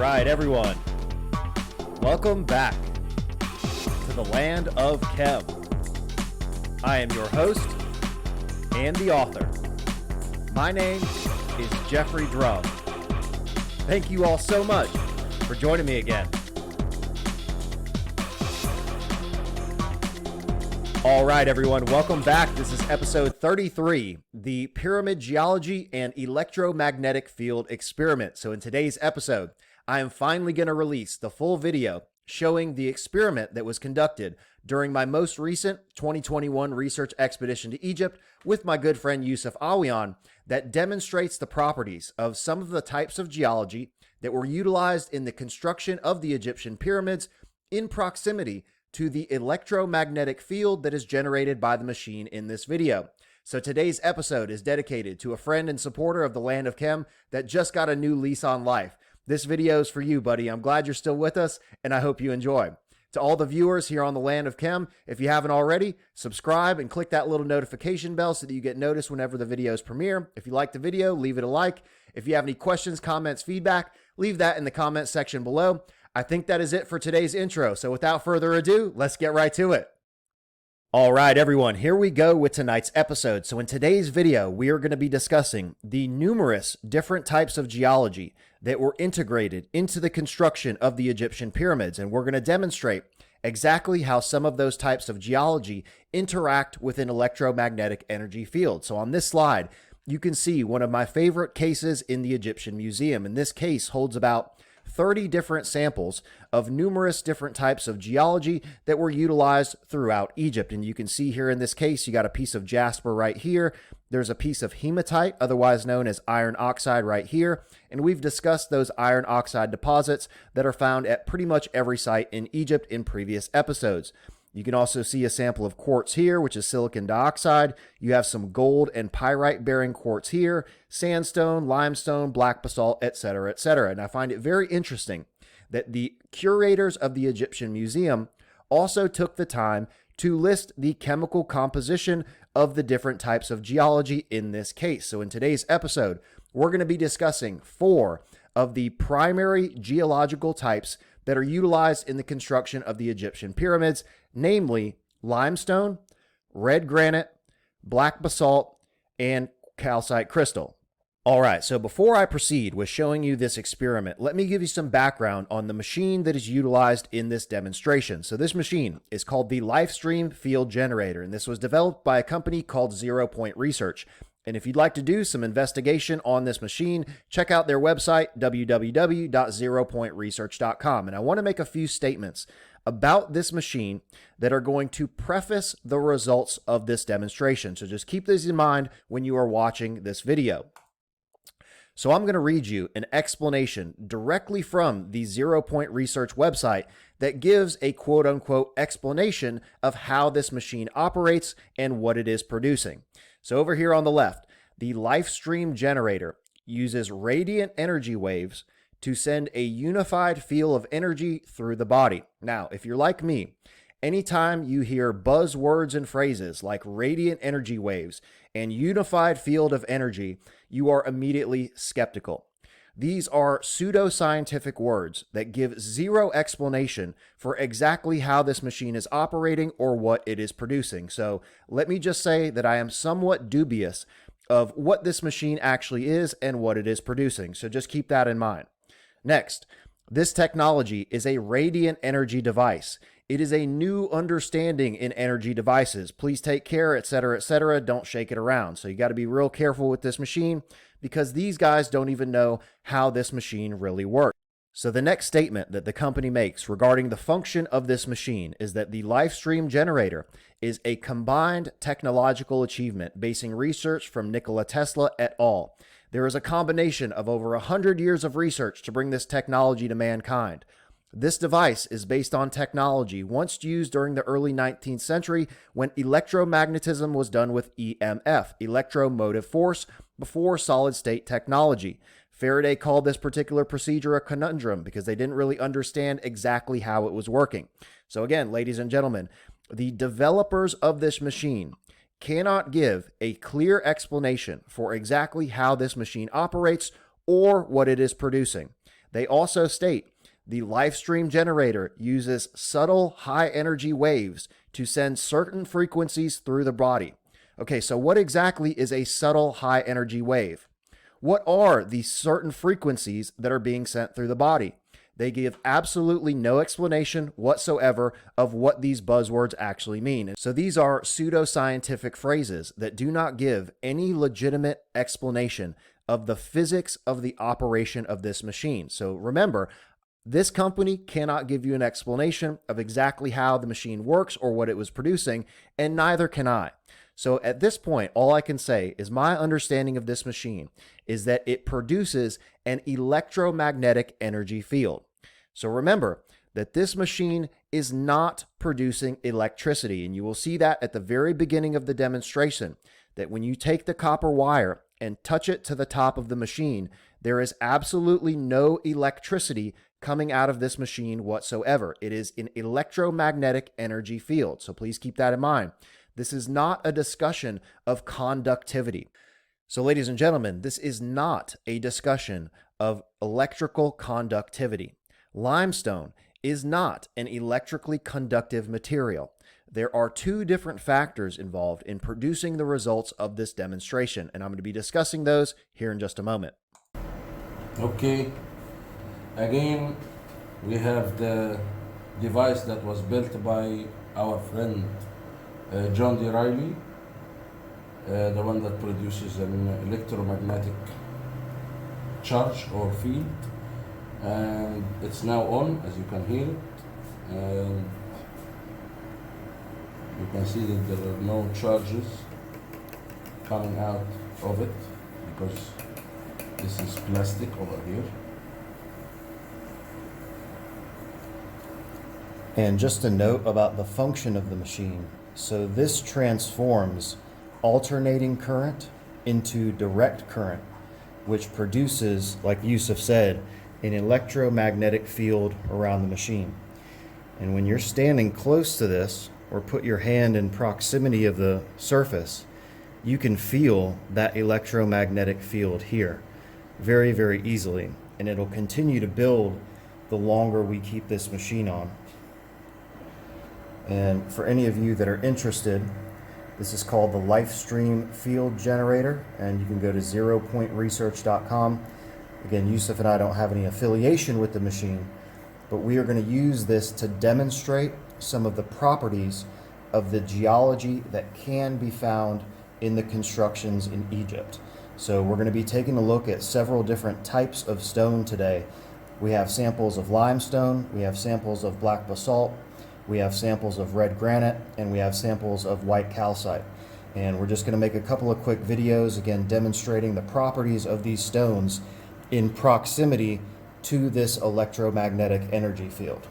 right, everyone. Welcome back to the land of Chem. I am your host and the author. My name is Jeffrey Drum. Thank you all so much for joining me again. All right, everyone, welcome back. This is episode 33, the Pyramid Geology and Electromagnetic Field Experiment. So in today's episode, I am finally going to release the full video showing the experiment that was conducted during my most recent 2021 research expedition to Egypt with my good friend Yusuf Awian that demonstrates the properties of some of the types of geology that were utilized in the construction of the Egyptian pyramids in proximity to the electromagnetic field that is generated by the machine in this video. So today's episode is dedicated to a friend and supporter of the land of Chem that just got a new lease on life. This video is for you, buddy. I'm glad you're still with us, and I hope you enjoy. To all the viewers here on the land of Chem, if you haven't already, subscribe and click that little notification bell so that you get noticed whenever the videos premiere. If you like the video, leave it a like. If you have any questions, comments, feedback, leave that in the comment section below. I think that is it for today's intro. So without further ado, let's get right to it. All right, everyone, here we go with tonight's episode. So in today's video, we are going to be discussing the numerous different types of geology that were integrated into the construction of the Egyptian pyramids. And we're going to demonstrate exactly how some of those types of geology interact with an electromagnetic energy field. So on this slide, you can see one of my favorite cases in the Egyptian Museum. And this case holds about 30 different samples of numerous different types of geology that were utilized throughout Egypt. And you can see here in this case, you got a piece of jasper right here. There's a piece of hematite, otherwise known as iron oxide right here. And we've discussed those iron oxide deposits that are found at pretty much every site in Egypt in previous episodes. You can also see a sample of quartz here, which is silicon dioxide. You have some gold and pyrite bearing quartz here, sandstone, limestone, black basalt, etc., etc. And I find it very interesting that the curators of the Egyptian Museum also took the time to list the chemical composition of the different types of geology in this case. So in today's episode, we're going to be discussing 4 of the primary geological types that are utilized in the construction of the Egyptian pyramids, namely limestone, red granite, black basalt, and calcite crystal. All right, so before I proceed with showing you this experiment, let me give you some background on the machine that is utilized in this demonstration. So this machine is called the Livestream Field Generator, and this was developed by a company called 0 Point Research. And if you'd like to do some investigation on this machine, check out their website, www.zeropointresearch.com. And I want to make a few statements about this machine that are going to preface the results of this demonstration. So just keep this in mind when you are watching this video. So I'm going to read you an explanation directly from the 0 Point Research website that gives a quote-unquote explanation of how this machine operates and what it is producing. So over here on the left, the Livestream generator uses radiant energy waves to send a unified field of energy through the body. Now, if you're like me, anytime you hear buzzwords and phrases like radiant energy waves and unified field of energy, you are immediately skeptical. These are pseudoscientific words that give zero explanation for exactly how this machine is operating or what it is producing. So let me just say that I am somewhat dubious of what this machine actually is and what it is producing. So just keep that in mind. Next, this technology is a radiant energy device. It is a new understanding in energy devices. Please take care, etc., etc. Don't shake it around. So you got to be real careful with this machine because these guys don't even know how this machine really works. So the next statement that the company makes regarding the function of this machine is that the Livestream generator is a combined technological achievement basing research from Nikola Tesla et al. There is a combination of over 100 years of research to bring this technology to mankind. This device is based on technology once used during the early 19th century when electromagnetism was done with EMF, electromotive force, before solid-state technology. Faraday called this particular procedure a conundrum because they didn't really understand exactly how it was working. So again, ladies and gentlemen, the developers of this machine cannot give a clear explanation for exactly how this machine operates or what it is producing. They also state the LifeStream generator uses subtle high energy waves to send certain frequencies through the body. Okay, so what exactly is a subtle high energy wave? What are the certain frequencies that are being sent through the body? They give absolutely no explanation whatsoever of what these buzzwords actually mean. So these are pseudoscientific phrases that do not give any legitimate explanation of the physics of the operation of this machine. So remember, this company cannot give you an explanation of exactly how the machine works or what it was producing, and neither can I. So at this point, all I can say is my understanding of this machine is that it produces an electromagnetic energy field. So remember that this machine is not producing electricity, and you will see that at the very beginning of the demonstration, that when you take the copper wire and touch it to the top of the machine, there is absolutely no electricity coming out of this machine whatsoever. It is an electromagnetic energy field, so please keep that in mind. This is not a discussion of conductivity. So ladies and gentlemen, this is not a discussion of electrical conductivity. Limestone is not an electrically conductive material. There are two different factors involved in producing the results of this demonstration, and I'm going to be discussing those here in just a moment. Okay, again, we have the device that was built by our friend John D. Riley, the one that produces an electromagnetic charge or field, and it's now on, as you can hear it, and you can see that there are no charges coming out of it because this is plastic over here. And just a note about the function of the machine. So this transforms alternating current into direct current, which produces, like Yusuf said, an electromagnetic field around the machine. And when you're standing close to this, or put your hand in proximity of the surface, you can feel that electromagnetic field here very, very easily. And it'll continue to build the longer we keep this machine on. And for any of you that are interested, this is called the LifeStream Field Generator, and you can go to zeropointresearch.com. Again, Yusuf and I don't have any affiliation with the machine, but we are going to use this to demonstrate some of the properties of the geology that can be found in the constructions in Egypt. So we're going to be taking a look at several different types of stone today. We have samples of limestone, we have samples of black basalt, we have samples of red granite, and we have samples of white calcite. And we're just going to make a couple of quick videos, again, demonstrating the properties of these stones in proximity to this electromagnetic energy field.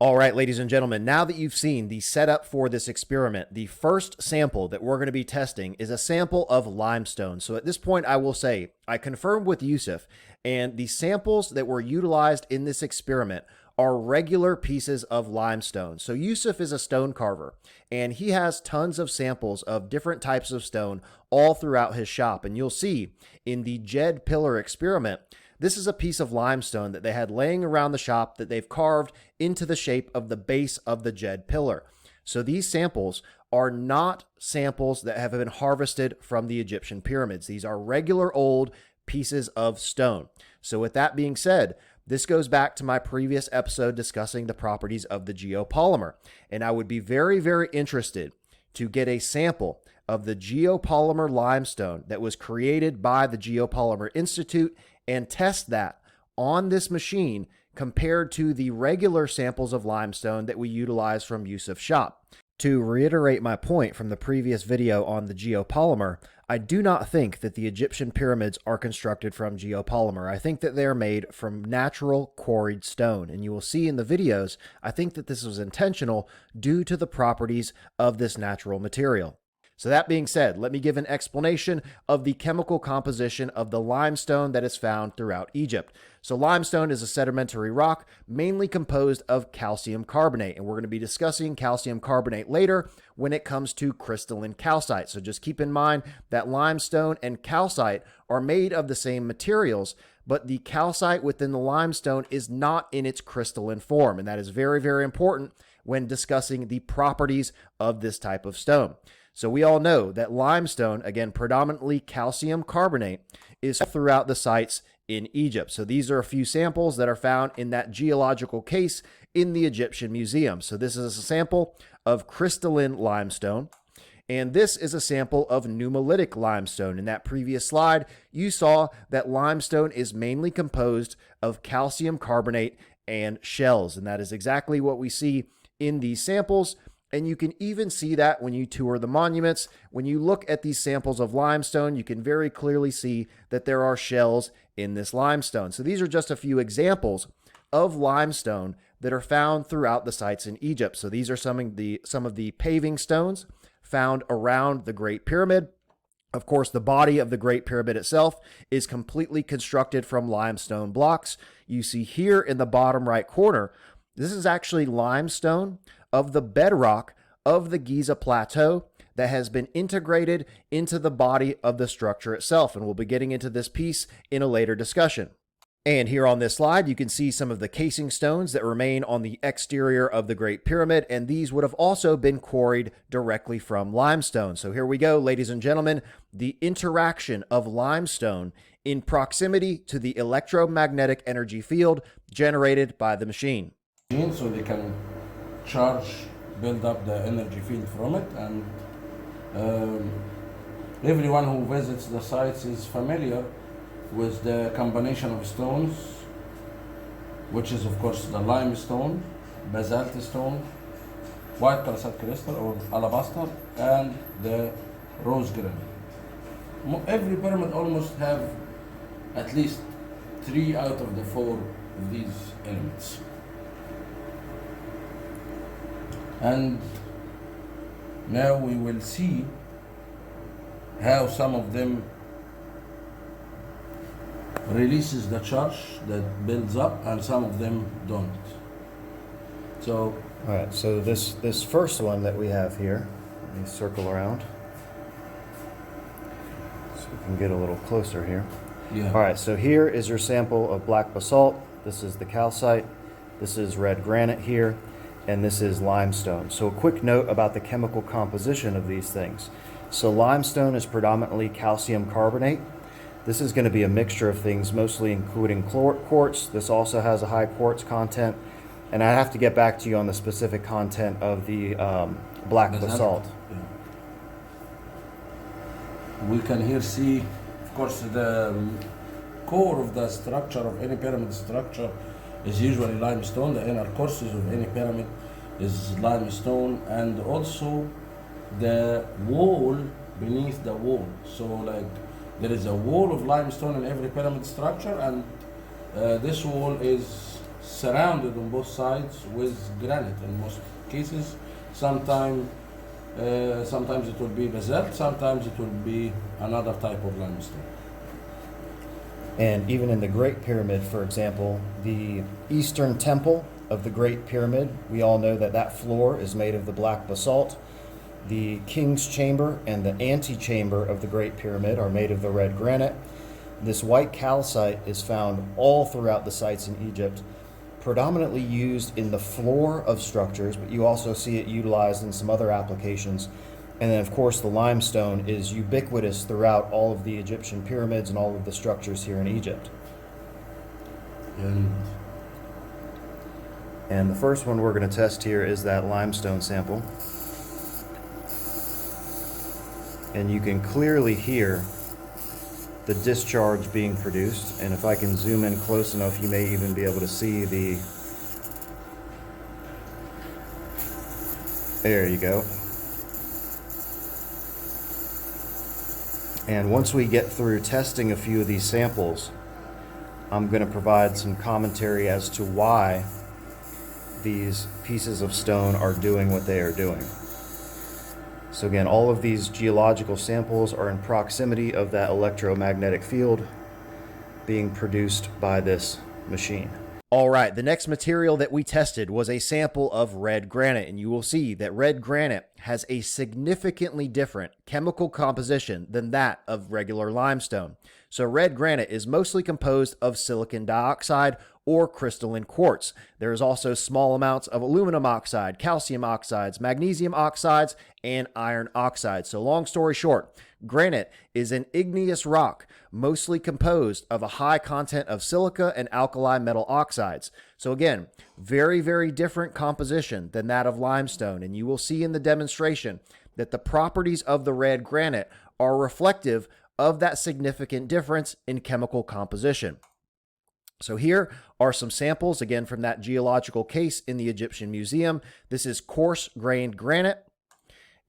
All right, ladies and gentlemen, now that you've seen the setup for this experiment, the first sample that we're going to be testing is a sample of limestone. So at this point, I will say, I confirmed with Yusuf, and the samples that were utilized in this experiment are regular pieces of limestone. So Yusuf is a stone carver, and he has tons of samples of different types of stone all throughout his shop. And you'll see in the Djed Pillar experiment, this is a piece of limestone that they had laying around the shop that they've carved into the shape of the base of the Djed Pillar. So these samples are not samples that have been harvested from the Egyptian pyramids. These are regular old pieces of stone. So with that being said, this goes back to my previous episode discussing the properties of the geopolymer. And I would be very, very interested to get a sample of the geopolymer limestone that was created by the Geopolymer Institute and test that on this machine compared to the regular samples of limestone that we utilize from Yusuf's shop. To reiterate my point from the previous video on the geopolymer, I do not think that the Egyptian pyramids are constructed from geopolymer. I think that they're made from natural quarried stone. And you will see in the videos, I think that this was intentional due to the properties of this natural material. So that being said, let me give an explanation of the chemical composition of the limestone that is found throughout Egypt. So limestone is a sedimentary rock mainly composed of calcium carbonate, and we're going to be discussing calcium carbonate later when it comes to crystalline calcite. So just keep in mind that limestone and calcite are made of the same materials, but the calcite within the limestone is not in its crystalline form. And that is very, very important when discussing the properties of this type of stone. So we all know that limestone, again, predominantly calcium carbonate, is throughout the sites in Egypt. So these are a few samples that are found in that geological case in the Egyptian Museum. So this is a sample of crystalline limestone, and this is a sample of nummulitic limestone. In that previous slide, you saw that limestone is mainly composed of calcium carbonate and shells, and that is exactly what we see in these samples. And you can even see that when you tour the monuments. When you look at these samples of limestone, you can very clearly see that there are shells in this limestone. So these are just a few examples of limestone that are found throughout the sites in Egypt. So these are some of the paving stones found around the Great Pyramid. Of course, the body of the Great Pyramid itself is completely constructed from limestone blocks. You see here in the bottom right corner, this is actually limestone of the bedrock of the Giza Plateau that has been integrated into the body of the structure itself. And we'll be getting into this piece in a later discussion. And here on this slide, you can see some of the casing stones that remain on the exterior of the Great Pyramid, and these would have also been quarried directly from limestone. So here we go, ladies and gentlemen, the interaction of limestone in proximity to the electromagnetic energy field generated by the machine. So they can build up the energy field from it, and everyone who visits the sites is familiar with the combination of stones, which is of course the limestone, basalt stone, white calcite crystal or alabaster, and the rose granite. Every pyramid almost have at least 3 out of the 4 of these elements. And now we will see how some of them releases the charge that builds up and some of them don't. So, all right, so this first one that we have here, let me circle around so we can get a little closer here. yeah. All right, so here is your sample of black basalt. This is the calcite. This is red granite here, and this is limestone. So a quick note about the chemical composition of these things. So limestone is predominantly calcium carbonate. This is going to be a mixture of things, mostly including quartz. This also has a high quartz content. And I have to get back to you on the specific content of the black basalt. Yeah. We can here see, of course, the core of the structure of any pyramid structure is usually limestone. The inner courses of any pyramid is limestone, and also the wall beneath the wall. So like there is a wall of limestone in every pyramid structure, and this wall is surrounded on both sides with granite in most cases. Sometimes it will be basalt, sometimes it will be another type of limestone. And even in the Great Pyramid, for example, the Eastern Temple of the Great Pyramid, we all know that that floor is made of the black basalt. The King's Chamber and the Antechamber of the Great Pyramid are made of the red granite. This white calcite is found all throughout the sites in Egypt, predominantly used in the floor of structures, but you also see it utilized in some other applications. And then, of course, the limestone is ubiquitous throughout all of the Egyptian pyramids and all of the structures here in Egypt. And the first one we're going to test here is that limestone sample. And you can clearly hear the discharge being produced. And if I can zoom in close enough, you may even be able to see the... There you go. And once we get through testing a few of these samples, I'm going to provide some commentary as to why these pieces of stone are doing what they are doing. So again, all of these geological samples are in proximity of that electromagnetic field being produced by this machine. All right, the next material that we tested was a sample of red granite, and you will see that red granite has a significantly different chemical composition than that of regular limestone. So red granite is mostly composed of silicon dioxide or crystalline quartz. There is also small amounts of aluminum oxide, calcium oxides, magnesium oxides, and iron oxide. So long story short, granite is an igneous rock, mostly composed of a high content of silica and alkali metal oxides. So again, very, very different composition than that of limestone. And you will see in the demonstration that the properties of the red granite are reflective of that significant difference in chemical composition. So here are some samples, again, from that geological case in the Egyptian Museum. This is coarse-grained granite,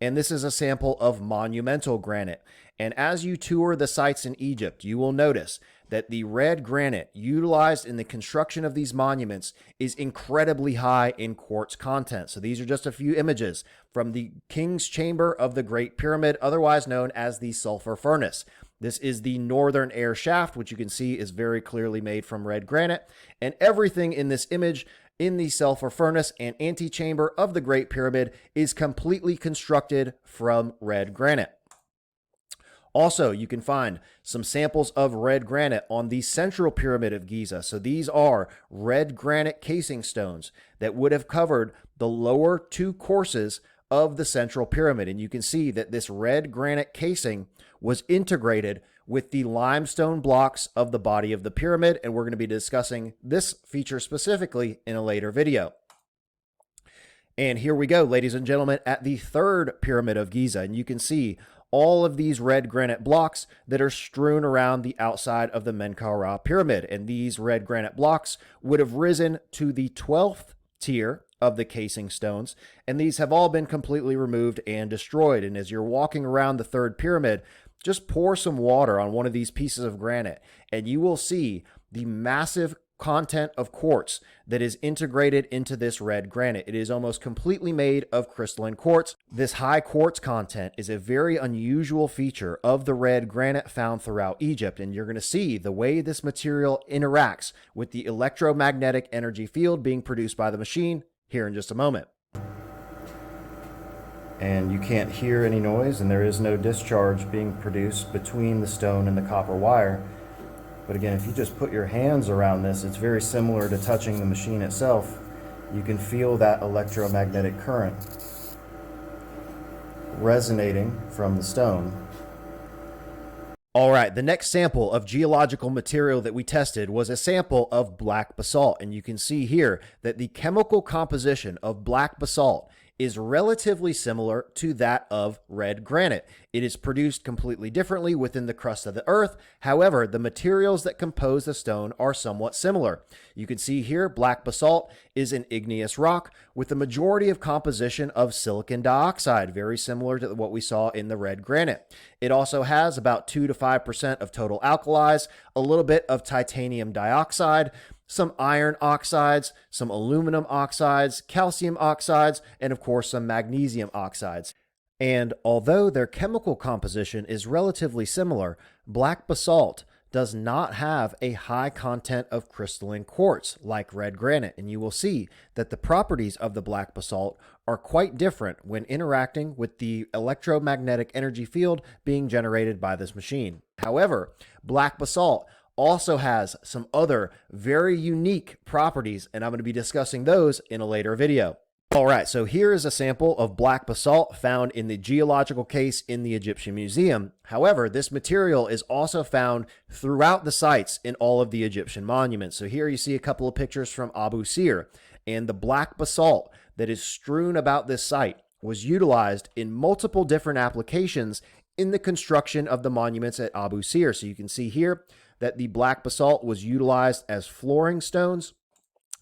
and this is a sample of monumental granite. And as you tour the sites in Egypt, you will notice that the red granite utilized in the construction of these monuments is incredibly high in quartz content. So these are just a few images from the King's Chamber of the Great Pyramid, otherwise known as the sulfur furnace. This is the northern air shaft, which you can see is very clearly made from red granite. And everything in this image in the sulfur furnace and antechamber of the Great Pyramid is completely constructed from red granite. Also, you can find some samples of red granite on the central pyramid of Giza. So these are red granite casing stones that would have covered the lower two courses of the central pyramid. And you can see that this red granite casing was integrated with the limestone blocks of the body of the pyramid. And we're going to be discussing this feature specifically in a later video. And here we go, ladies and gentlemen, at the third pyramid of Giza. And you can see all of these red granite blocks that are strewn around the outside of the Menkaure pyramid. And these red granite blocks would have risen to the 12th tier of the casing stones, and these have all been completely removed and destroyed. And as you're walking around the third pyramid, just pour some water on one of these pieces of granite, and you will see the massive content of quartz that is integrated into this red granite. It is almost completely made of crystalline quartz. This high quartz content is a very unusual feature of the red granite found throughout Egypt, and you're going to see the way this material interacts with the electromagnetic energy field being produced by the machine here in just a moment. And you can't hear any noise, and there is no discharge being produced between the stone and the copper wire. But again, if you just put your hands around this, it's very similar to touching the machine itself. You can feel that electromagnetic current resonating from the stone. All right, the next sample of geological material that we tested was a sample of black basalt. And you can see here that the chemical composition of black basalt is relatively similar to that of red granite. It is produced completely differently within the crust of the earth. However, the materials that compose the stone are somewhat similar. You can see here black basalt is an igneous rock with the majority of composition of silicon dioxide, very similar to what we saw in the red granite. It also has about 2 to 5% of total alkalis, a little bit of titanium dioxide, some iron oxides, some aluminum oxides, calcium oxides, and of course some magnesium oxides. And although their chemical composition is relatively similar, black basalt does not have a high content of crystalline quartz like red granite, and you will see that the properties of the black basalt are quite different when interacting with the electromagnetic energy field being generated by this machine. However, black basalt also has some other very unique properties, and I'm going to be discussing those in a later video. All right, so here is a sample of black basalt found in the geological case in the Egyptian Museum. However, this material is also found throughout the sites in all of the Egyptian monuments. So here you see a couple of pictures from Abu Sir, and the black basalt that is strewn about this site was utilized in multiple different applications in the construction of the monuments at Abu Sir. So you can see here that the black basalt was utilized as flooring stones.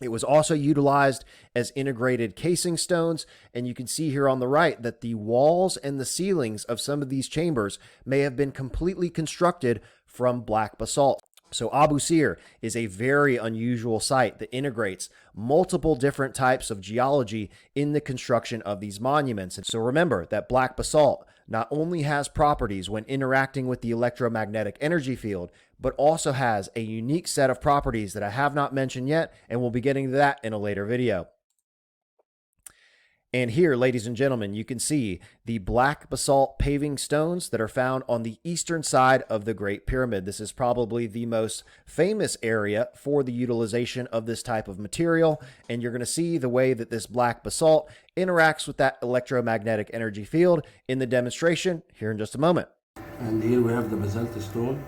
It was also utilized as integrated casing stones, and you can see here on the right that the walls and the ceilings of some of these chambers may have been completely constructed from black basalt. So Abu Sir is a very unusual site that integrates multiple different types of geology in the construction of these monuments. And so remember that black basalt not only has properties when interacting with the electromagnetic energy field, but also has a unique set of properties that I have not mentioned yet, and we'll be getting to that in a later video. And here, ladies and gentlemen, you can see the black basalt paving stones that are found on the eastern side of the Great Pyramid. This is probably the most famous area for the utilization of this type of material. And you're going to see the way that this black basalt interacts with that electromagnetic energy field in the demonstration here in just a moment. And here we have the basalt stone.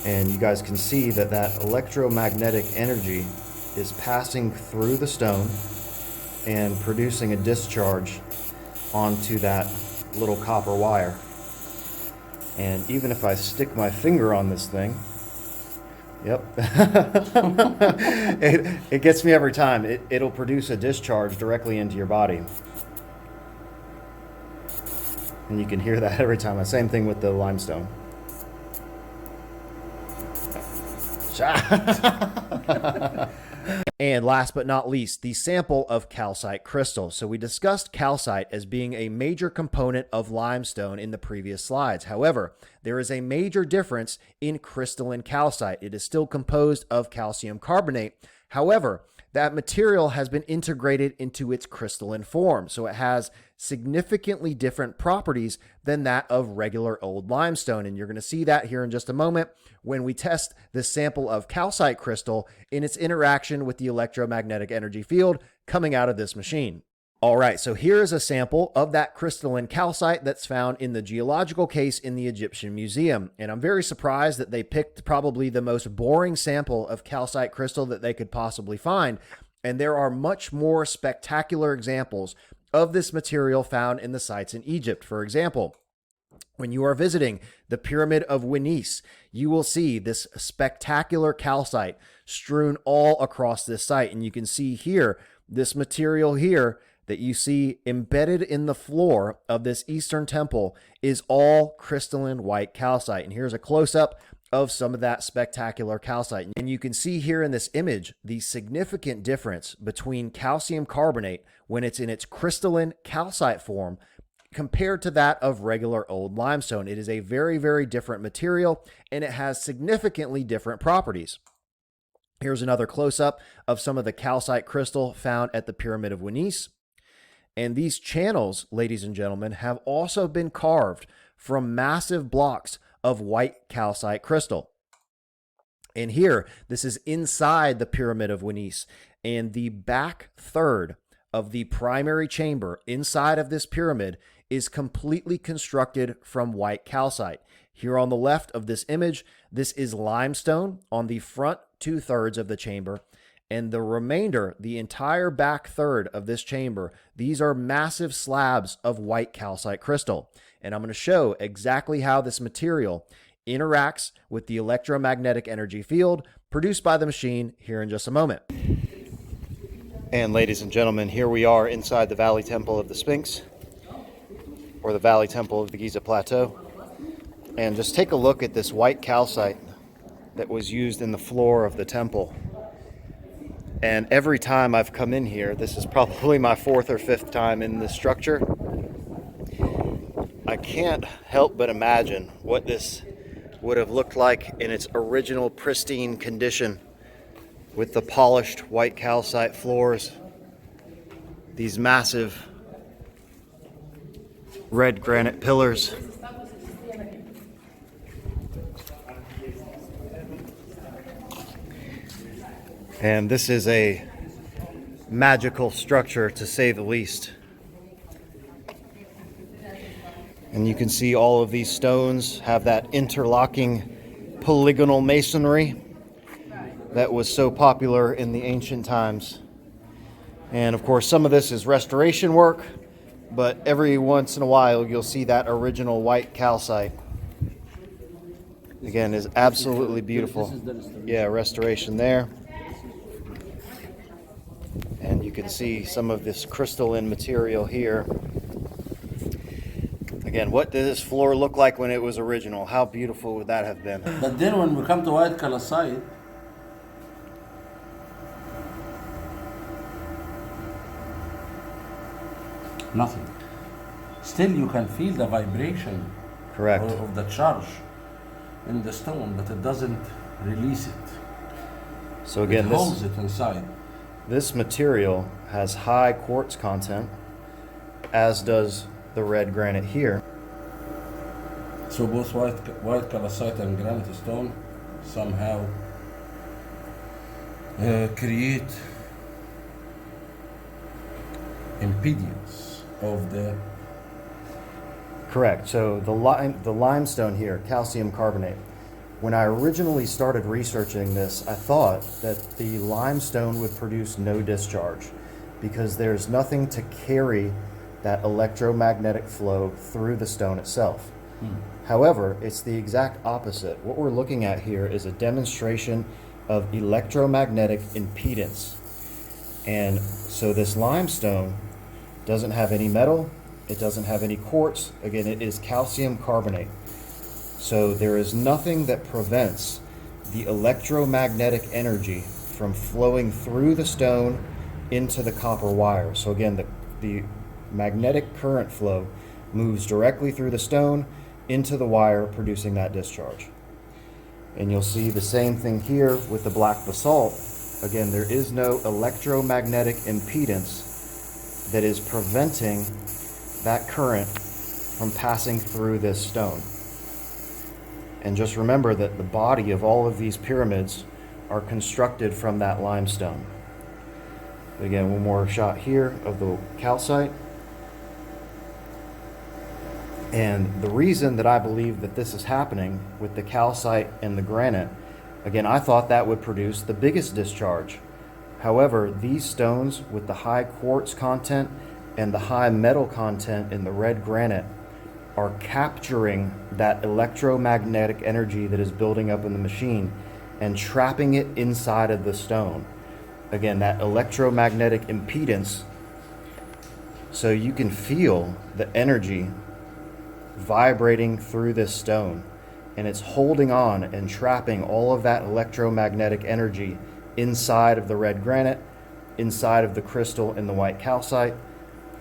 And you guys can see that that electromagnetic energy is passing through the stone and producing a discharge onto that little copper wire. And even if I stick my finger on this thing, yep, it gets me every time. It'll produce a discharge directly into your body. And you can hear that every time. The same thing with the limestone. And last but not least, the sample of calcite crystal. So we discussed calcite as being a major component of limestone in the previous slides. However, there is a major difference in crystalline calcite. It is still composed of calcium carbonate. However, that material has been integrated into its crystalline form, so it has significantly different properties than that of regular old limestone. And you're going to see that here in just a moment when we test this sample of calcite crystal in its interaction with the electromagnetic energy field coming out of this machine. All right, so here is a sample of that crystalline calcite that's found in the geological case in the Egyptian Museum. And I'm very surprised that they picked probably the most boring sample of calcite crystal that they could possibly find. And there are much more spectacular examples of this material found in the sites in Egypt. For example, when you are visiting the Pyramid of Winis, you will see this spectacular calcite strewn all across this site. And you can see here, this material here that you see embedded in the floor of this Eastern temple is all crystalline white calcite. And here's a close-up of some of that spectacular calcite. And you can see here in this image the significant difference between calcium carbonate when it's in its crystalline calcite form compared to that of regular old limestone. It is a very, very different material, and it has significantly different properties. Here's another close-up of some of the calcite crystal found at the Pyramid of Winis. And these channels, ladies and gentlemen, have also been carved from massive blocks of white calcite crystal. And here, this is inside the Pyramid of Winis. And the back third of the primary chamber inside of this pyramid is completely constructed from white calcite. Here on the left of this image, this is limestone on the front 2/3 of the chamber. And the remainder, the entire back third of this chamber, these are massive slabs of white calcite crystal. And I'm going to show exactly how this material interacts with the electromagnetic energy field produced by the machine here in just a moment. And ladies and gentlemen, here we are inside the Valley Temple of the Sphinx, or the Valley Temple of the Giza Plateau. And just take a look at this white calcite that was used in the floor of the temple. And every time I've come in here, this is probably my 4th or 5th time in this structure, I can't help but imagine what this would have looked like in its original pristine condition with the polished white calcite floors, these massive red granite pillars. And this is a magical structure, to say the least. And you can see all of these stones have that interlocking polygonal masonry that was so popular in the ancient times. And of course, some of this is restoration work, but every once in a while you'll see that original white calcite. Again, is absolutely beautiful. Yeah, restoration there. And you can see some of this crystalline material here. Again, what did this floor look like when it was original? How beautiful would that have been? But then when we come to white calcite, Nothing. Still, you can feel the vibration Correct. of the charge in the stone, but it doesn't release it. So again, It holds it inside. this material has high quartz content, as does the red granite here. So both white calcite and granite stone somehow create impedance of the. Correct. So the limestone here, calcium carbonate. When I originally started researching this, I thought that the limestone would produce no discharge because there's nothing to carry that electromagnetic flow through the stone itself. However, it's the exact opposite. What we're looking at here is a demonstration of electromagnetic impedance. And so this limestone doesn't have any metal, it doesn't have any quartz. Again, it is calcium carbonate. So there is nothing that prevents the electromagnetic energy from flowing through the stone into the copper wire. So again, the magnetic current flow moves directly through the stone into the wire, producing that discharge. And you'll see the same thing here with the black basalt. Again, there is no electromagnetic impedance that is preventing that current from passing through this stone. And just remember that the body of all of these pyramids are constructed from that limestone. Again, one more shot here of the calcite. And the reason that I believe that this is happening with the calcite and the granite, again, I thought that would produce the biggest discharge. However, these stones with the high quartz content and the high metal content in the red granite are capturing that electromagnetic energy that is building up in the machine and trapping it inside of the stone. Again, that electromagnetic impedance, so you can feel the energy vibrating through this stone, and it's holding on and trapping all of that electromagnetic energy inside of the red granite, inside of the crystal in the white calcite,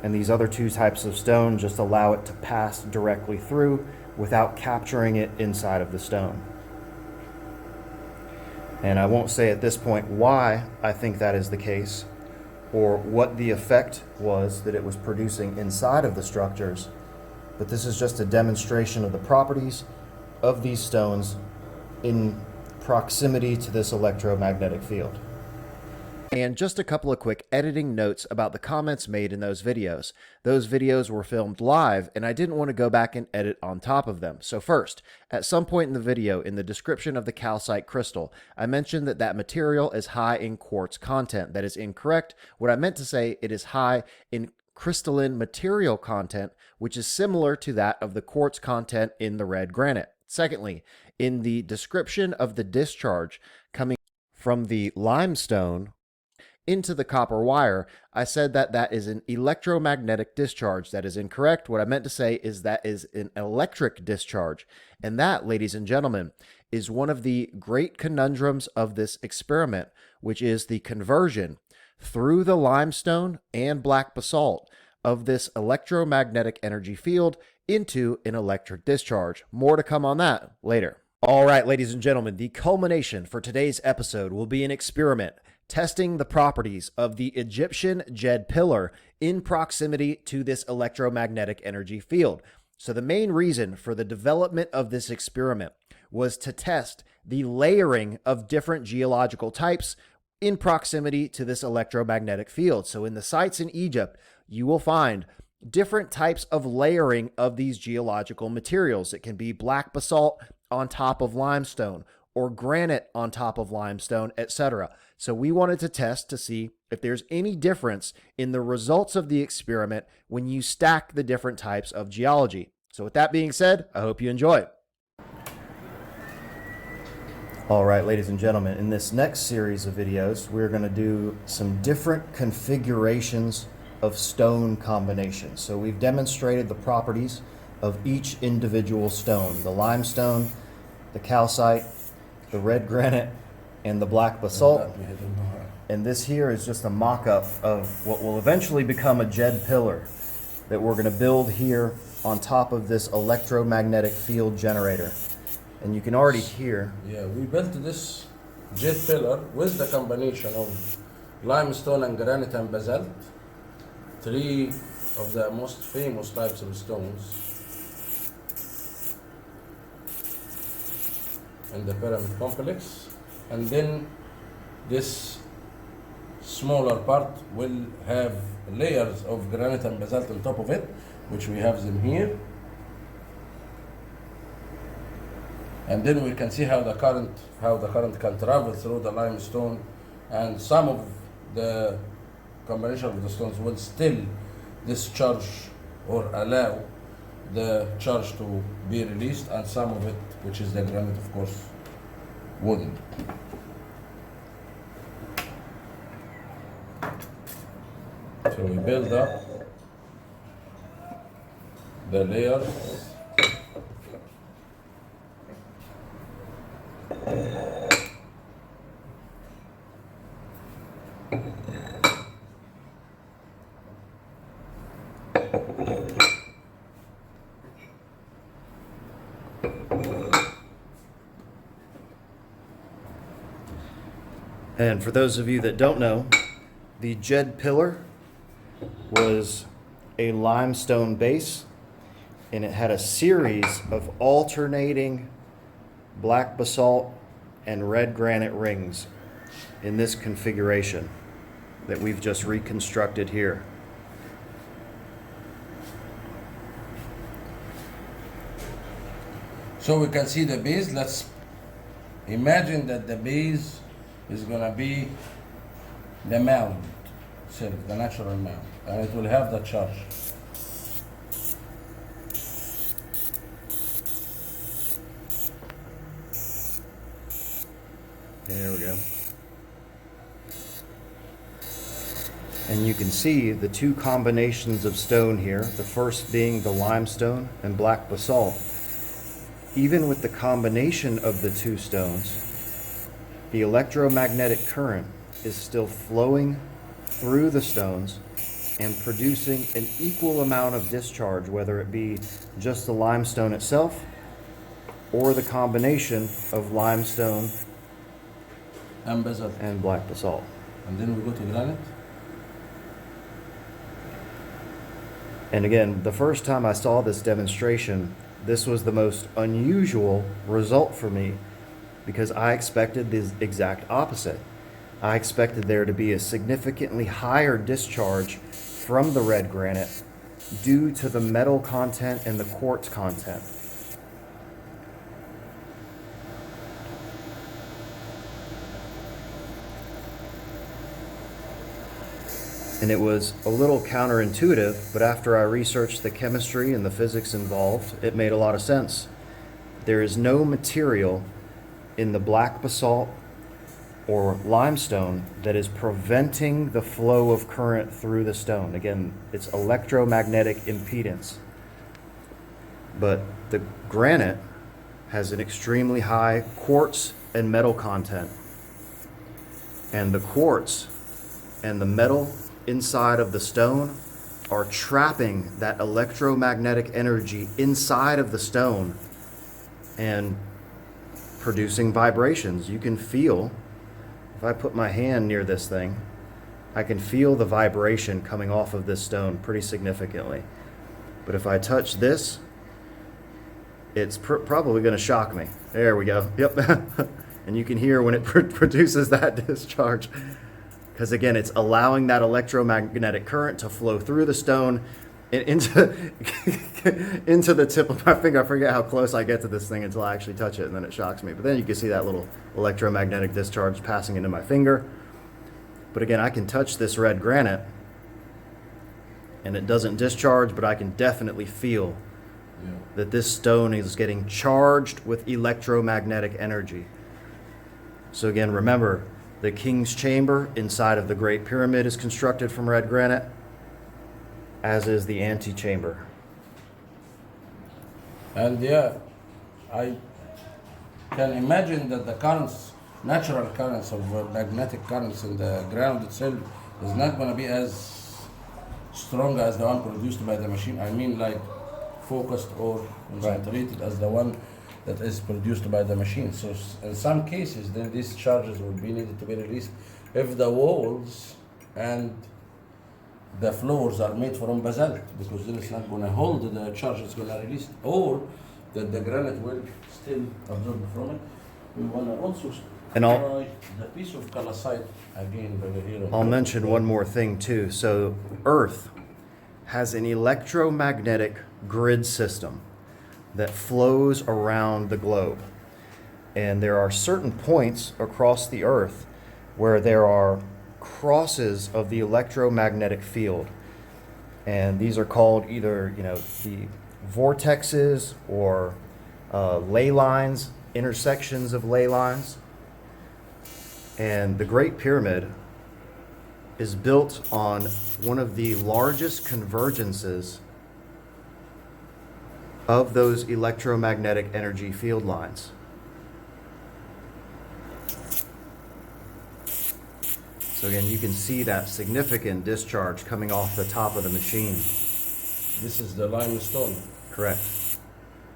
and these other two types of stone just allow it to pass directly through without capturing it inside of the stone. And I won't say at this point why I think that is the case or what the effect was that it was producing inside of the structures, but this is just a demonstration of the properties of these stones in proximity to this electromagnetic field. And just a couple of quick editing notes about the comments made in those videos. Those videos were filmed live, and I didn't want to go back and edit on top of them. So first, at some point in the video, in the description of the calcite crystal, I mentioned that that material is high in quartz content. That is incorrect. What I meant to say, it is high in crystalline material content, which is similar to that of the quartz content in the red granite. Secondly, in the description of the discharge coming from the limestone into the copper wire, I said that that is an electromagnetic discharge. That is incorrect. What I meant to say is that is an electric discharge. And that, ladies and gentlemen, is one of the great conundrums of this experiment, which is the conversion through the limestone and black basalt of this electromagnetic energy field into an electric discharge. More to come on that later. All right, ladies and gentlemen, the culmination for today's episode will be an experiment testing the properties of the Egyptian Djed Pillar in proximity to this electromagnetic energy field. So the main reason for the development of this experiment was to test the layering of different geological types in proximity to this electromagnetic field. So in the sites in Egypt, you will find different types of layering of these geological materials. It can be black basalt on top of limestone, or granite on top of limestone, etc. So we wanted to test to see if there's any difference in the results of the experiment when you stack the different types of geology. So with that being said, I hope you enjoy. All right, ladies and gentlemen, in this next series of videos, we're going to do some different configurations of stone combinations. So we've demonstrated the properties of each individual stone, the limestone, the calcite, the red granite, and the black basalt. And this here is just a mock-up of what will eventually become a Djed Pillar. that we're going to build here on top of this electromagnetic field generator. And you can already hear. Yeah, we built this Djed Pillar with the combination of limestone and granite and basalt, three of the most famous types of stones in the pyramid complex. And then this smaller part will have layers of granite and basalt on top of it, which we have them here. And then we can see how the current can travel through the limestone, and some of the combination of the stones will still discharge or allow the charge to be released, and some of it, which is the granite, of course, wouldn't. So we build up the layers. And for those of you that don't know, the Djed Pillar was a limestone base, and it had a series of alternating black basalt and red granite rings in this configuration that we've just reconstructed here. So we can see the base. Let's imagine that the base is going to be the mound itself, the natural mound, and it will have the charge. There we go. And you can see the two combinations of stone here, the first being the limestone and black basalt. Even with the combination of the two stones, the electromagnetic current is still flowing through the stones and producing an equal amount of discharge, whether it be just the limestone itself or the combination of limestone And basalt. and black basalt. And then we go to granite. And again, the first time I saw this demonstration, this was the most unusual result for me, because I expected the exact opposite. I expected there to be a significantly higher discharge from the red granite due to the metal content and the quartz content. And it was a little counterintuitive, but after I researched the chemistry and the physics involved, it made a lot of sense. There is no material in the black basalt or limestone that is preventing the flow of current through the stone. Again, it's electromagnetic impedance. But the granite has an extremely high quartz and metal content. And the quartz and the metal inside of the stone are trapping that electromagnetic energy inside of the stone and producing vibrations. You can feel, if I put my hand near this thing, I can feel the vibration coming off of this stone pretty significantly. But if I touch this, it's probably going to shock me. There we go. Yep. And you can hear when it produces that discharge. Because again, it's allowing that electromagnetic current to flow through the stone and into the tip of my finger. I forget how close I get to this thing until I actually touch it, and then it shocks me. But then you can see that little electromagnetic discharge passing into my finger. But again, I can touch this red granite, and it doesn't discharge, but I can definitely feel that this stone is getting charged with electromagnetic energy. So again, remember, the King's Chamber inside of the Great Pyramid is constructed from red granite, as is the antechamber. And yeah, I can imagine that the currents, natural currents of magnetic currents in the ground itself is not going to be as strong as the one produced by the machine. I mean, like focused or concentrated as the one that is produced by the machine. So in some cases, then these charges will be needed to be released if the walls and the floors are made from basalt, because then it's not going to hold the charge, it's going to release, or that the granite will still absorb from it. We want to also And try the piece of calcite again over here. I'll mention one more thing too. So Earth has an electromagnetic grid system that flows around the globe. And there are certain points across the Earth where there are crosses of the electromagnetic field. And these are called either, the vortexes or ley lines, intersections of ley lines. And the Great Pyramid is built on one of the largest convergences of those electromagnetic energy field lines. So again, you can see that significant discharge coming off the top of the machine. This is the limestone, Correct.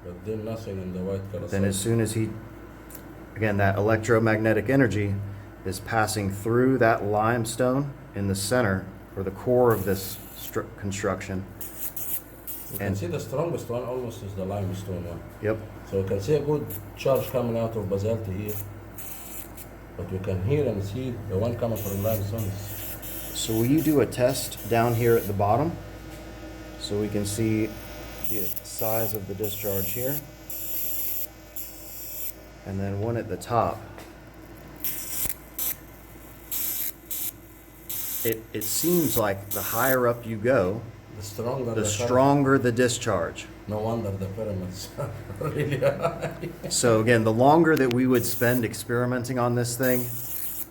but then nothing in the white calcite. Then as soon as that electromagnetic energy is passing through that limestone in the center or the core of this construction. You can see the strongest one almost is the limestone one. Yep. So you can see a good charge coming out of basalt here. But you can hear and see the one coming from limestone. So will you do a test down here at the bottom so we can see the size of the discharge here? And then one at the top. It seems like the higher up you go, the stronger the discharge. No wonder the pyramids are really high. So again, the longer that we would spend experimenting on this thing,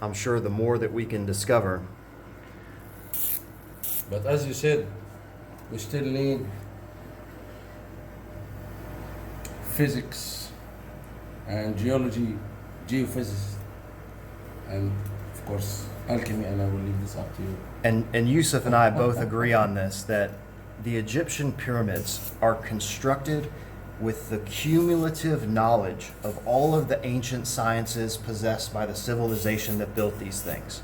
I'm sure the more that we can discover. But as you said, we still need physics and geology, geophysics, and of course alchemy, and I will leave this up to you. And Yusuf and I both agree on this, that the Egyptian pyramids are constructed with the cumulative knowledge of all of the ancient sciences possessed by the civilization that built these things.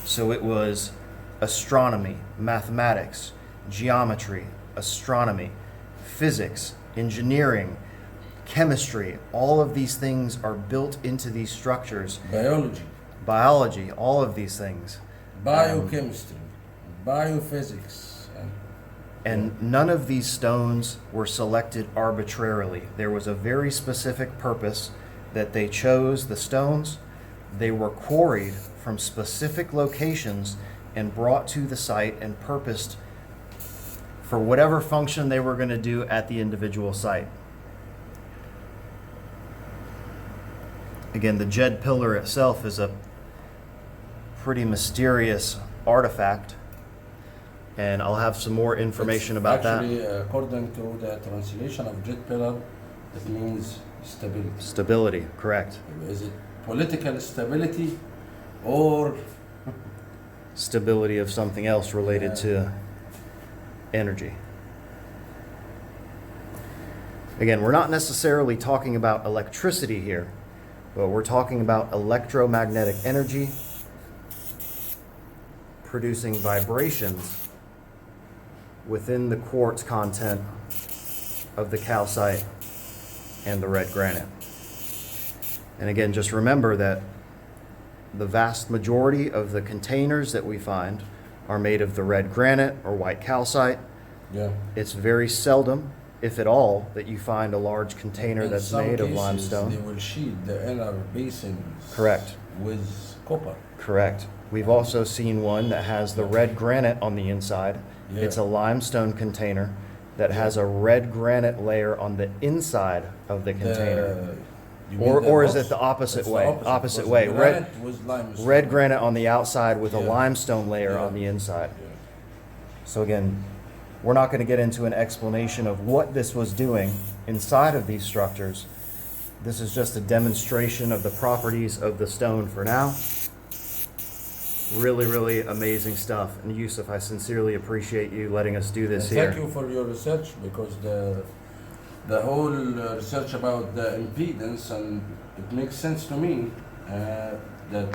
So it was astronomy, mathematics, geometry, astronomy, physics, engineering, chemistry. All of these things are built into these structures. Biology, all of these things. Biochemistry, biophysics. And none of these stones were selected arbitrarily. There was a very specific purpose that they chose the stones. They were quarried from specific locations and brought to the site and purposed for whatever function they were going to do at the individual site. Again, the Djed Pillar itself is a pretty mysterious artifact, and I'll have some more information about that. Actually, according to the translation of Djed Pillar, it means stability. Stability, correct. Is it political stability or stability of something else related to energy? Again, we're not necessarily talking about electricity here, but we're talking about electromagnetic energy producing vibrations within the quartz content of the calcite and the red granite. And again, just remember that the vast majority of the containers that we find are made of the red granite or white calcite. Yeah. It's very seldom, if at all, that you find a large container that's made of limestone. They will sheet the inner basins. Correct. With copper. Correct. We've also seen one that has the red granite on the inside. Yeah. It's a limestone container that has a red granite layer on the inside of the container. Or is it the opposite way? Opposite way. Red granite on the outside with a limestone layer on the inside. Yeah. So again, we're not going to get into an explanation of what this was doing inside of these structures. This is just a demonstration of the properties of the stone for now. Really, really amazing stuff. And Yusuf, I sincerely appreciate you letting us do this And here. thank you for your research, because the whole research about the impedance, and it makes sense to me that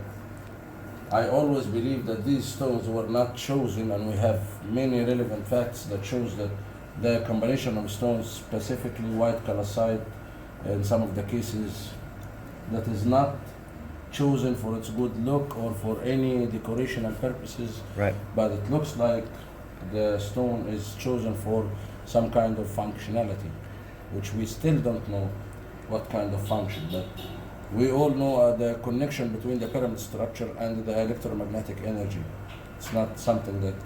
I always believe that these stones were not chosen, and we have many relevant facts that shows that the combination of stones, specifically white calcite, in some of the cases, that is not chosen for its good look or for any decorational purposes, Right. but it looks like the stone is chosen for some kind of functionality, which we still don't know what kind of function. But we all know the connection between the pyramid structure and the electromagnetic energy. It's not something that,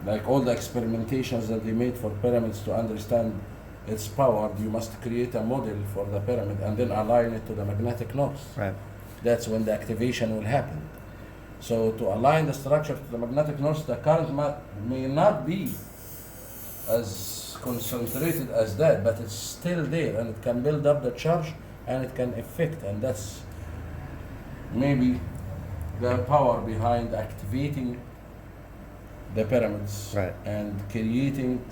like all the experimentations that they made for pyramids to understand its power, you must create a model for the pyramid and then align it to the magnetic north. Right. That's when the activation will happen. So to align the structure to the magnetic north, the current may not be as concentrated as that, but it's still there, and it can build up the charge and it can affect, and that's maybe the power behind activating the pyramids, Right. and creating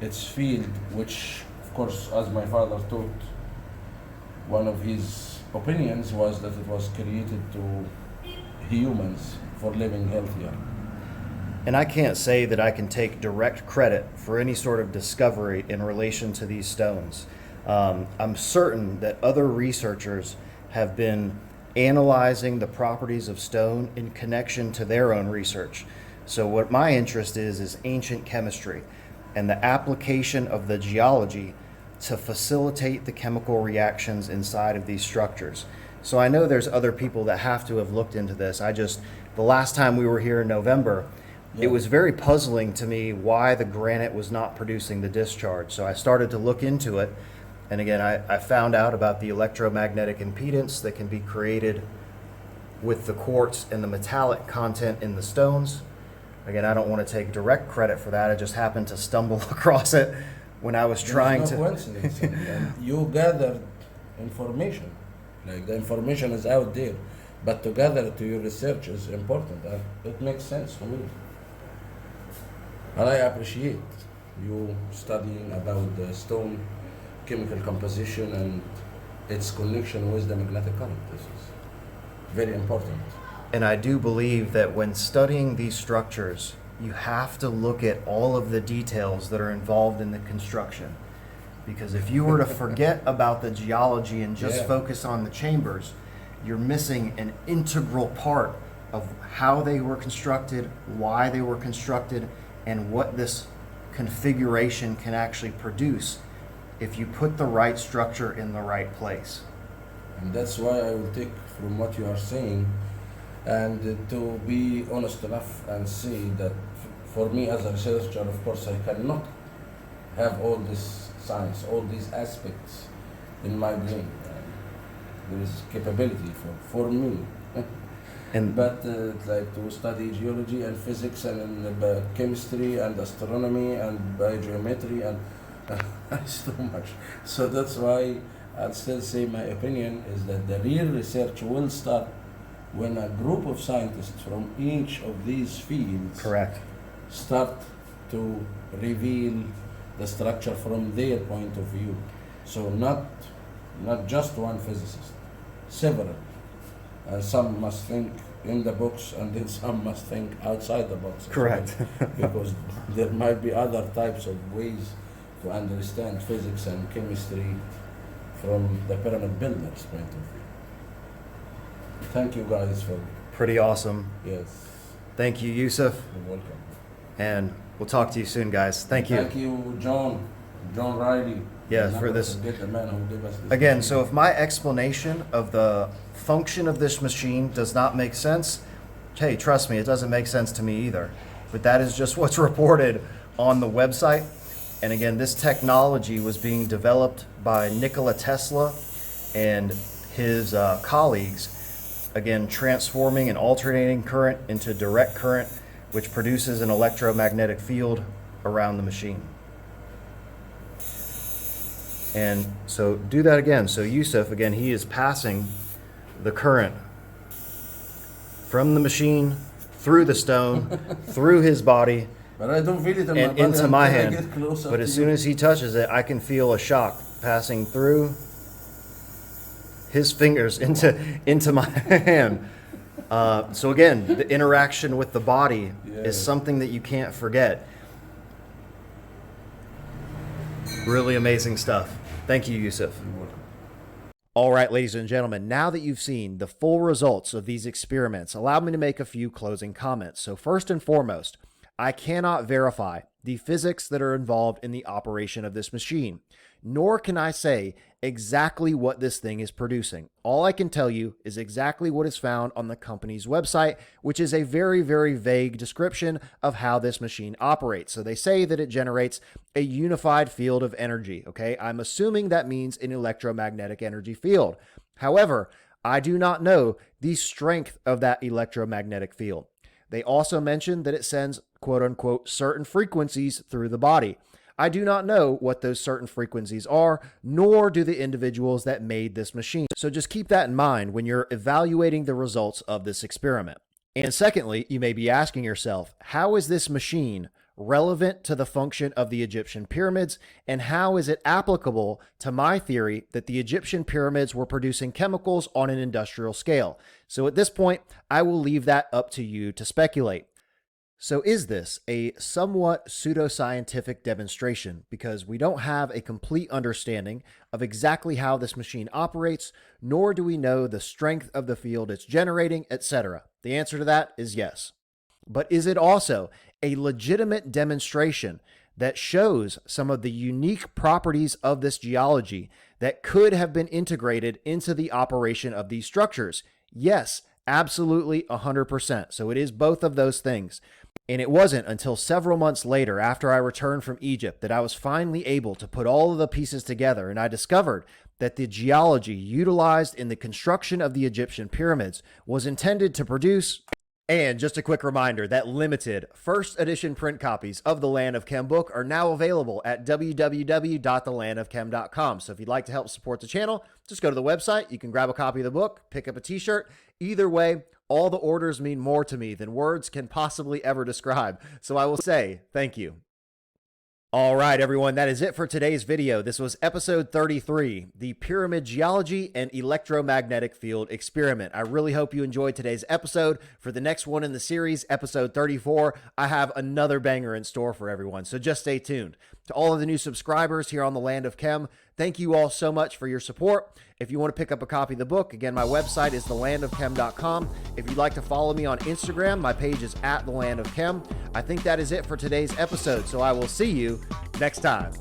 its field, which of course, as my father taught, one of his opinions was that it was created to humans for living healthier. And I can't say that I can take direct credit for any sort of discovery in relation to these stones. I'm certain that other researchers have been analyzing the properties of stone in connection to their own research. So what my interest is ancient chemistry and the application of the geology to facilitate the chemical reactions inside of these structures. So I know there's other people that have to have looked into this. The last time we were here in November, it was very puzzling to me why the granite was not producing the discharge. So I started to look into it. And again, I found out about the electromagnetic impedance that can be created with the quartz and the metallic content in the stones. Again, I don't want to take direct credit for that. I just happened to stumble across it when I was trying There's to. no coincidence. And you gathered information, like the information is out there, but to gather it to your research is important. It makes sense to me, and I appreciate you studying about the stone chemical composition and its connection with the magnetic current. This is very important. And I do believe that when studying these structures, you have to look at all of the details that are involved in the construction. Because if you were to forget about the geology and just focus on the chambers, you're missing an integral part of how they were constructed, why they were constructed, and what this configuration can actually produce if you put the right structure in the right place. And that's why I will take from what you are saying, and to be honest enough and say that for me as a researcher, of course, I cannot have all this science, all these aspects in my brain. There is capability for me. But like to study geology and physics and chemistry and astronomy and biogeometry and it's too much. So that's why I'll still say my opinion is that the real research will start when a group of scientists from each of these fields Correct. start to reveal the structure from their point of view. So not just one physicist, several. And some must think in the box, and then some must think outside the box. Correct. Because there might be other types of ways to understand physics and chemistry from the pyramid builder's point of view. Thank you guys for, Pretty awesome. yes, Thank you, Yusuf. you're welcome. And we'll talk to you soon, guys. Thank you. Thank you, John Riley. Yes, Never for this. forget the man who gave us this Again, machine. so if my explanation of the function of this machine does not make sense, hey, trust me, it doesn't make sense to me either. But that is just what's reported on the website. And again, this technology was being developed by Nikola Tesla and his colleagues. Again, transforming an alternating current into direct current, which produces an electromagnetic field around the machine. And so do that again. So Yusuf, again, he is passing the current from the machine, through the stone, through his body, But I don't feel it in my and body into my until I hand. get closer But to as you. soon as he touches it, I can feel a shock passing through his fingers into my hand. So again, the interaction with the body is something that you can't forget. Really amazing stuff. Thank you, Yusuf. All right, ladies and gentlemen, now that you've seen the full results of these experiments, allow me to make a few closing comments. So first and foremost, I cannot verify the physics that are involved in the operation of this machine, nor can I say exactly what this thing is producing. All I can tell you is exactly what is found on the company's website, which is a very, very vague description of how this machine operates. So they say that it generates a unified field of energy, okay? I'm assuming that means an electromagnetic energy field. However, I do not know the strength of that electromagnetic field. They also mentioned that it sends, quote unquote, certain frequencies through the body. I do not know what those certain frequencies are, nor do the individuals that made this machine. So just keep that in mind when you're evaluating the results of this experiment. And secondly, you may be asking yourself, how is this machine relevant to the function of the Egyptian pyramids, and how is it applicable to my theory that the Egyptian pyramids were producing chemicals on an industrial scale? So at this point, I will leave that up to you to speculate. So is this a somewhat pseudoscientific demonstration because we don't have a complete understanding of exactly how this machine operates, nor do we know the strength of the field it's generating, etc.? The answer to that is yes. But is it also a legitimate demonstration that shows some of the unique properties of this geology that could have been integrated into the operation of these structures? Yes, absolutely 100%. So it is both of those things. And it wasn't until several months later, after I returned from Egypt, that I was finally able to put all of the pieces together, and I discovered that the geology utilized in the construction of the Egyptian pyramids was intended to produce. And just a quick reminder that limited first edition print copies of the Land of Chem book are now available at www.thelandofchem.com. So if you'd like to help support the channel, just go to the website. You can grab a copy of the book, pick up a t-shirt. Either way, all the orders mean more to me than words can possibly ever describe. So I will say thank you. All right, everyone, that is it for today's video. This was episode 33, the Pyramid Geology and Electromagnetic Field Experiment. I really hope you enjoyed today's episode. For the next one in the series, episode 34, I have another banger in store for everyone, so just stay tuned. To all of the new subscribers here on the Land of Chem, thank you all so much for your support. If you want to pick up a copy of the book, again, my website is thelandofchem.com. If you'd like to follow me on Instagram, my page is @thelandofchem. I think that is it for today's episode, so I will see you next time.